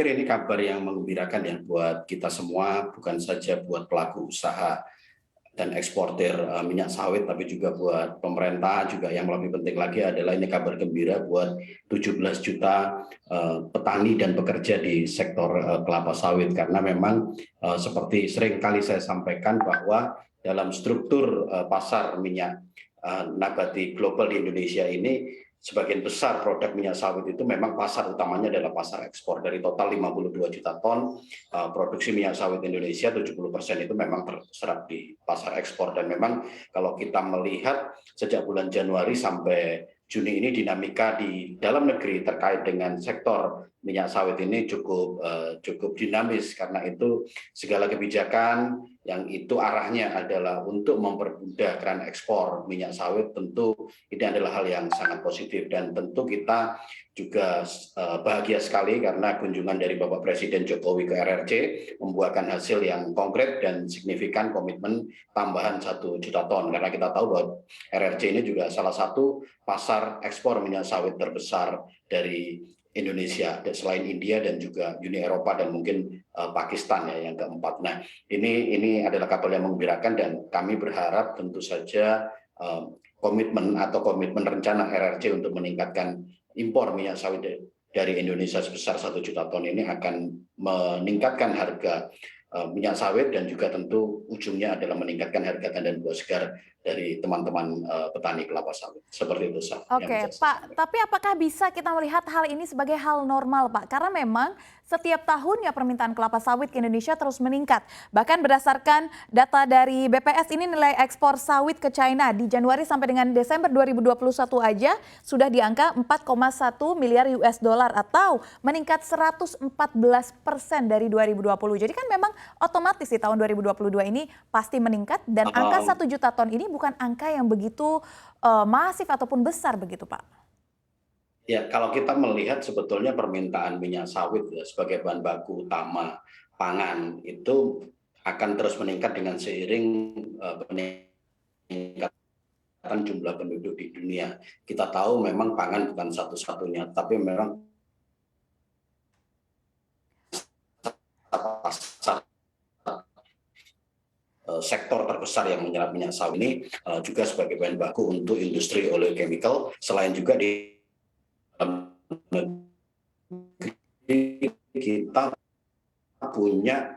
Ini kabar yang menggembirakan ya buat kita semua, bukan saja buat pelaku usaha dan eksportir minyak sawit, tapi juga buat pemerintah juga. Yang lebih penting lagi adalah ini kabar gembira buat 17 juta petani dan pekerja di sektor kelapa sawit, karena memang seperti sering kali saya sampaikan bahwa dalam struktur pasar minyak nabati global di Indonesia ini, sebagian besar produk minyak sawit itu memang pasar utamanya adalah pasar ekspor. Dari total 52 juta ton produksi minyak sawit Indonesia, 70% itu memang terserap di pasar ekspor. Dan memang kalau kita melihat sejak bulan Januari sampai Juni ini, dinamika di dalam negeri terkait dengan sektor minyak sawit ini cukup dinamis. Karena itu segala kebijakan yang itu arahnya adalah untuk mempermudah keran ekspor minyak sawit, tentu ini adalah hal yang sangat positif. Dan tentu kita juga bahagia sekali karena kunjungan dari Bapak Presiden Jokowi ke RRC membuahkan hasil yang konkret dan signifikan, komitmen tambahan 1 juta ton. Karena kita tahu bahwa RRC ini juga salah satu pasar ekspor minyak sawit terbesar dari Indonesia, selain India dan juga Uni Eropa dan mungkin Pakistan ya yang keempat. Nah, ini adalah kabar yang menggembirakan, dan kami berharap tentu saja komitmen rencana RRC untuk meningkatkan impor minyak sawit dari Indonesia sebesar 1 juta ton ini akan meningkatkan harga minyak sawit, dan juga tentu ujungnya adalah meningkatkan harga tandan buah segar dari teman-teman petani kelapa sawit. Seperti itu, Saf. Oke, Pak, tapi apakah bisa kita melihat hal ini sebagai hal normal, Pak? Karena memang setiap tahunnya permintaan kelapa sawit ke Indonesia terus meningkat. Bahkan berdasarkan data dari BPS, ini nilai ekspor sawit ke China di Januari sampai dengan Desember 2021 aja sudah di angka 4,1 miliar US dollar atau meningkat 114% dari 2020. Jadi kan memang otomatis di tahun 2022 ini pasti meningkat, dan angka 1 juta ton ini bukan angka yang begitu masif ataupun besar begitu, Pak? Ya, kalau kita melihat sebetulnya permintaan minyak sawit ya, sebagai bahan baku utama pangan itu akan terus meningkat dengan seiring peningkatan jumlah penduduk di dunia. Kita tahu memang pangan bukan satu-satunya, tapi memang sektor terbesar yang menyerap minyak sawit ini juga sebagai bahan baku untuk industri oleochemical. Selain juga di kita punya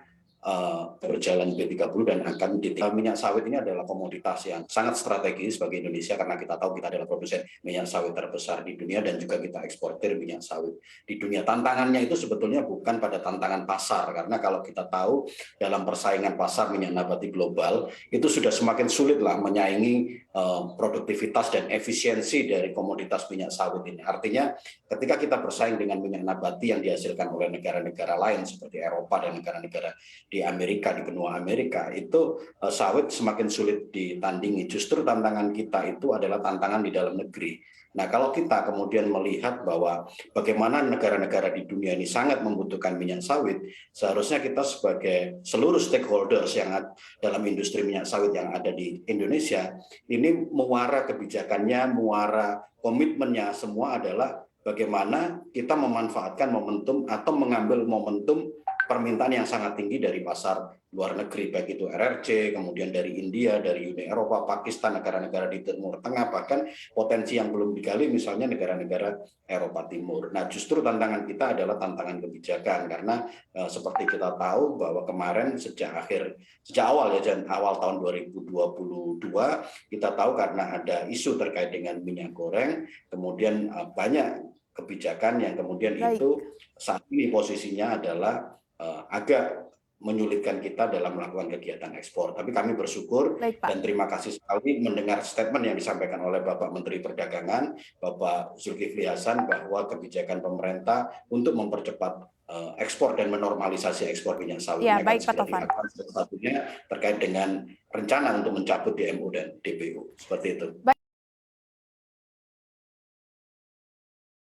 berjalan B30 dan akan minyak sawit ini adalah komoditas yang sangat strategis bagi Indonesia, karena kita tahu kita adalah produsen minyak sawit terbesar di dunia dan juga kita eksportir minyak sawit di dunia. Tantangannya itu sebetulnya bukan pada tantangan pasar, karena kalau kita tahu dalam persaingan pasar minyak nabati global itu sudah semakin sulit lah menyaingi produktivitas dan efisiensi dari komoditas minyak sawit ini. Artinya ketika kita bersaing dengan minyak nabati yang dihasilkan oleh negara-negara lain seperti Eropa dan negara-negara di Amerika, di benua Amerika, itu sawit semakin sulit ditandingi. Justru tantangan kita itu adalah tantangan di dalam negeri. Nah, kalau kita kemudian melihat bahwa bagaimana negara-negara di dunia ini sangat membutuhkan minyak sawit, seharusnya kita sebagai seluruh stakeholders yang dalam industri minyak sawit yang ada di Indonesia, ini muara kebijakannya, muara komitmennya semua adalah bagaimana kita memanfaatkan momentum atau mengambil momentum permintaan yang sangat tinggi dari pasar luar negeri, baik itu RRC, kemudian dari India, dari Uni Eropa, Pakistan, negara-negara di Timur Tengah, bahkan potensi yang belum digali misalnya negara-negara Eropa Timur. Nah, justru tantangan kita adalah tantangan kebijakan, karena seperti kita tahu bahwa kemarin sejak awal tahun 2022 kita tahu karena ada isu terkait dengan minyak goreng, kemudian banyak kebijakan yang kemudian Baik. itu saat ini posisinya adalah agak menyulitkan kita dalam melakukan kegiatan ekspor. Tapi kami bersyukur Baik, Pak. dan terima kasih sekali mendengar statement yang disampaikan oleh Bapak Menteri Perdagangan, Bapak Zulkifli Hasan, bahwa kebijakan pemerintah untuk mempercepat ekspor dan menormalisasi ekspor minyak sawit Ya, ini akan baik, Pak segera Tovan. dilakukan, salah satunya terkait dengan rencana untuk mencabut DMO dan DPO. Seperti itu.